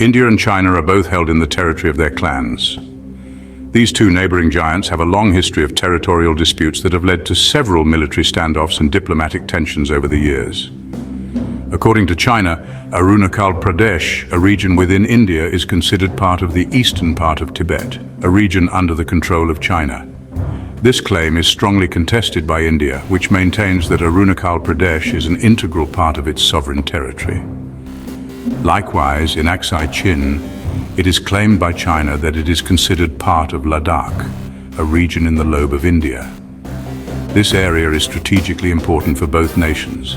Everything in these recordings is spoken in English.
India and China are both held in the territory of their clans. These two neighboring giants have a long history of territorial disputes that have led to several military standoffs and diplomatic tensions over the years. According to China, Arunachal Pradesh, a region within India, is considered part of the eastern part of Tibet, a region under the control of China. This claim is strongly contested by India, which maintains that Arunachal Pradesh is an integral part of its sovereign territory. Likewise, in Aksai Chin, it is claimed by China that it is considered part of Ladakh, a region in the lobe of India. This area is strategically important for both nations,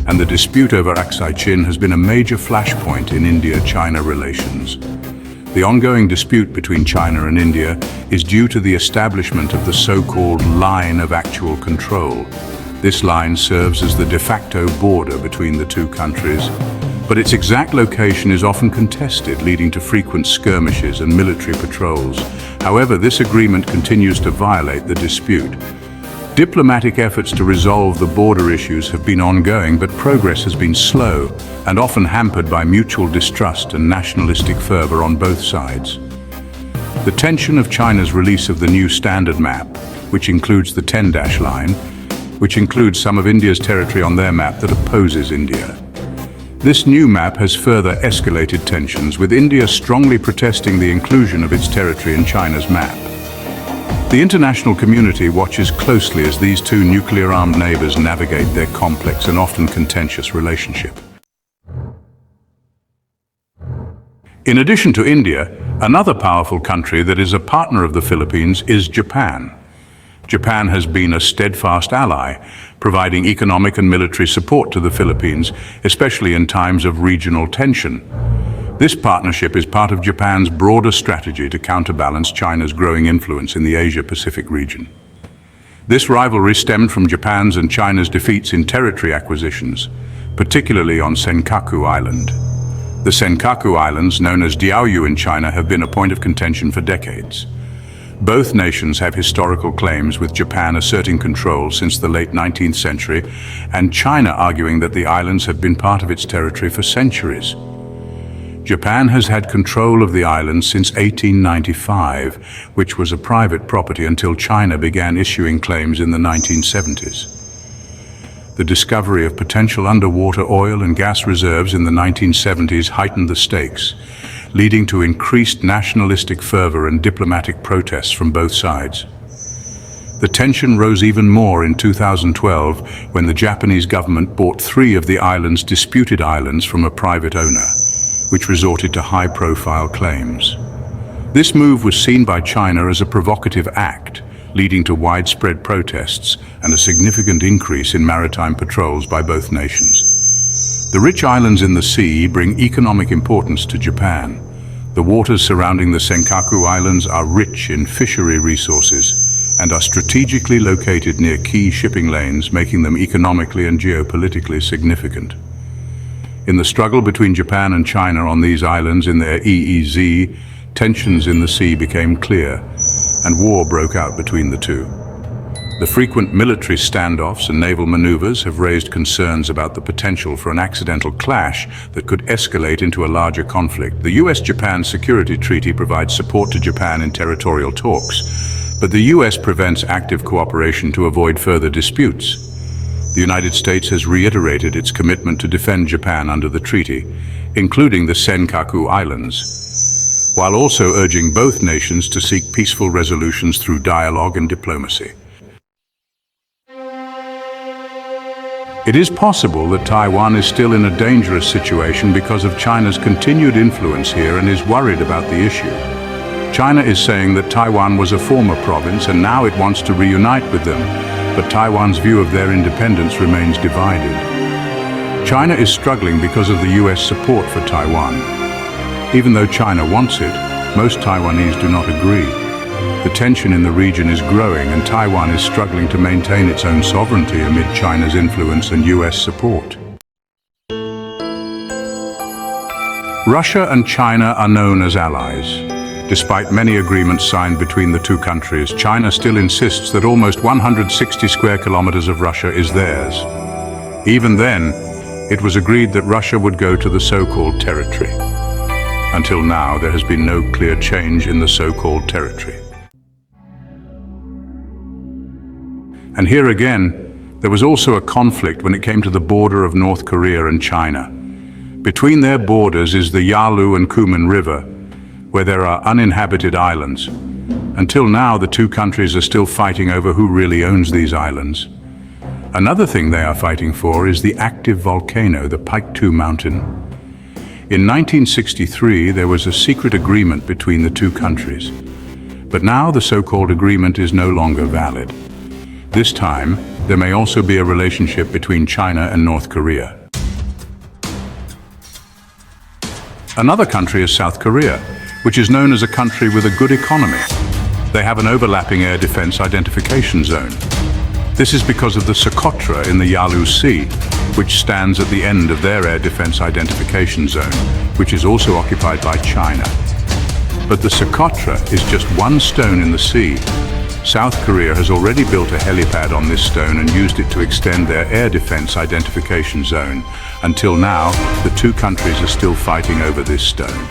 and the dispute over Aksai Chin has been a major flashpoint in India-China relations. The ongoing dispute between China and India is due to the establishment of the so-called line of actual control. This line serves as the de facto border between the two countries, but its exact location is often contested, leading to frequent skirmishes and military patrols. However, this agreement continues to violate the dispute. Diplomatic efforts to resolve the border issues have been ongoing, but progress has been slow and often hampered by mutual distrust and nationalistic fervor on both sides. The tension of China's release of the new standard map, which includes the 10-dash line, which includes some of India's territory on their map that opposes India. This new map has further escalated tensions, with India strongly protesting the inclusion of its territory in China's map. The international community watches closely as these two nuclear-armed neighbors navigate their complex and often contentious relationship. In addition to India, another powerful country that is a partner of the Philippines is Japan. Japan has been a steadfast ally, providing economic and military support to the Philippines, especially in times of regional tension. This partnership is part of Japan's broader strategy to counterbalance China's growing influence in the Asia-Pacific region. This rivalry stemmed from Japan's and China's defeats in territory acquisitions, particularly on Senkaku Island. The Senkaku Islands, known as HYEW in China, have been a point of contention for decades. Both nations have historical claims, with Japan asserting control since the late 19th century and China arguing that the islands have been part of its territory for centuries. Japan has had control of the islands since 1895, which was a private property until China began issuing claims in the 1970s. The discovery of potential underwater oil and gas reserves in the 1970s heightened the stakes, leading to increased nationalistic fervor and diplomatic protests from both sides. The tension rose even more in 2012 when the Japanese government bought 3 of the island's disputed islands from a private owner, which resorted to high-profile claims. This move was seen by China as a provocative act, leading to widespread protests and a significant increase in maritime patrols by both nations. The rich islands in the sea bring economic importance to Japan. The waters surrounding the Senkaku Islands are rich in fishery resources and are strategically located near key shipping lanes, making them economically and geopolitically significant. In the struggle between Japan and China on these islands in their EEZ, tensions in the sea became clear, and war broke out between the two. The frequent military standoffs and naval maneuvers have raised concerns about the potential for an accidental clash that could escalate into a larger conflict. The US-Japan Security Treaty provides support to Japan in territorial talks, but the US prevents active cooperation to avoid further disputes. The United States has reiterated its commitment to defend Japan under the treaty, including the Senkaku Islands, while also urging both nations to seek peaceful resolutions through dialogue and diplomacy. It is possible that Taiwan is still in a dangerous situation because of China's continued influence here and is worried about the issue. China is saying that Taiwan was a former province and now it wants to reunite with them, but Taiwan's view of their independence remains divided. China is struggling because of the US support for Taiwan. Even though China wants it, most Taiwanese do not agree. The tension in the region is growing and Taiwan is struggling to maintain its own sovereignty amid China's influence and US support. Russia and China are known as allies. Despite many agreements signed between the two countries, China still insists that almost 160 square kilometers of Russia is theirs. Even then, it was agreed that Russia would go to the so-called territory. Until now, there has been no clear change in the so-called territory. And here again, there was also a conflict when it came to the border of North Korea and China. Between their borders is the Yalu and Kunming River, where there are uninhabited islands. Until now, the two countries are still fighting over who really owns these islands. Another thing they are fighting for is the active volcano, the Paektu Mountain. In 1963, there was a secret agreement between the two countries. But now the so-called agreement is no longer valid. This time, there may also be a relationship between China and North Korea. Another country is South Korea, which is known as a country with a good economy. They have an overlapping air defense identification zone. This is because of the Socotra in the Yalu Sea, which stands at the end of their air defense identification zone, which is also occupied by China. But the Socotra is just one stone in the sea. South Korea has already built a helipad on this stone and used it to extend their air defense identification zone. Until now, the two countries are still fighting over this stone.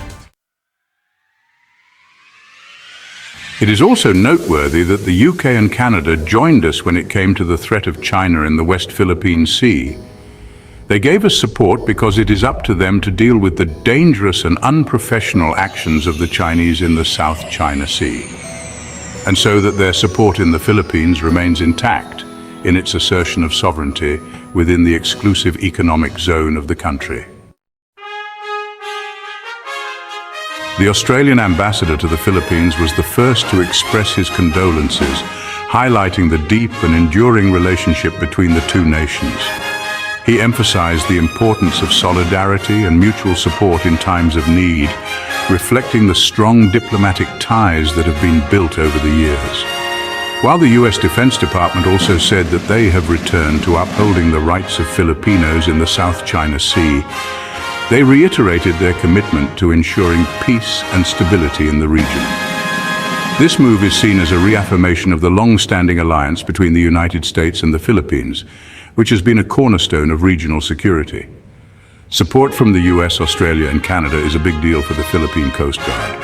It is also noteworthy that the UK and Canada joined us when it came to the threat of China in the West Philippine Sea. They gave us support because it is up to them to deal with the dangerous and unprofessional actions of the Chinese in the South China Sea, and so that their support in the Philippines remains intact in its assertion of sovereignty within the exclusive economic zone of the country. The Australian ambassador to the Philippines was the first to express his condolences, highlighting the deep and enduring relationship between the two nations. He emphasized the importance of solidarity and mutual support in times of need, reflecting the strong diplomatic ties that have been built over the years. While the US Defense Department also said that they have returned to upholding the rights of Filipinos in the South China Sea, they reiterated their commitment to ensuring peace and stability in the region. This move is seen as a reaffirmation of the long-standing alliance between the United States and the Philippines, which has been a cornerstone of regional security. Support from the US, Australia, and Canada is a big deal for the Philippine Coast Guard.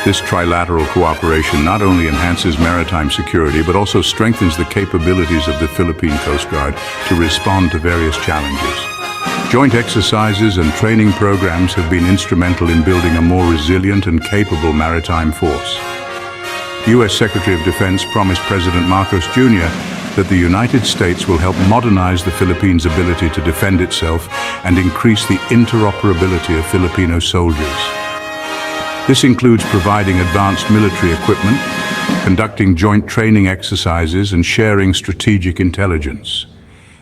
This trilateral cooperation not only enhances maritime security, but also strengthens the capabilities of the Philippine Coast Guard to respond to various challenges. Joint exercises and training programs have been instrumental in building a more resilient and capable maritime force. US Secretary of Defense promised President Marcos Jr. that the United States will help modernize the Philippines' ability to defend itself and increase the interoperability of Filipino soldiers. This includes providing advanced military equipment, conducting joint training exercises, and sharing strategic intelligence.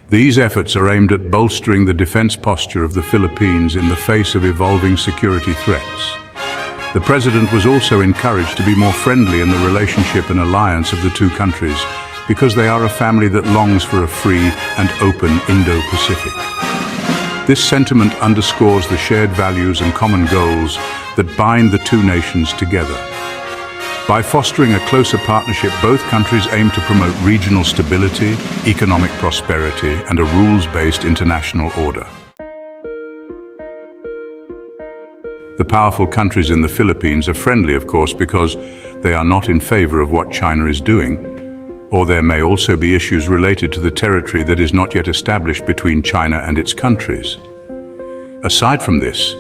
These efforts are aimed at bolstering the defense posture of the Philippines in the face of evolving security threats. The President was also encouraged to be more friendly in the relationship and alliance of the two countries, because they are a family that longs for a free and open Indo-Pacific. This sentiment underscores the shared values and common goals that bind the two nations together. By fostering a closer partnership, both countries aim to promote regional stability, economic prosperity, and a rules-based international order. The powerful countries in the Philippines are friendly, of course, because they are not in favor of what China is doing, or there may also be issues related to the territory that is not yet established between China and its countries. Aside from this,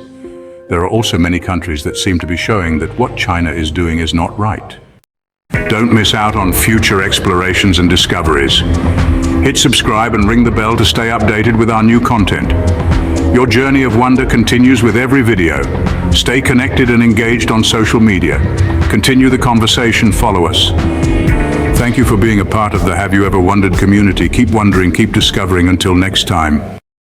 there are also many countries that seem to be showing that what China is doing is not right. Don't miss out on future explorations and discoveries. Hit subscribe and ring the bell to stay updated with our new content. Your journey of wonder continues with every video. Stay connected and engaged on social media. Continue the conversation, follow us. Thank you for being a part of the Have You Ever Wondered community. Keep wondering, keep discovering. Until next time.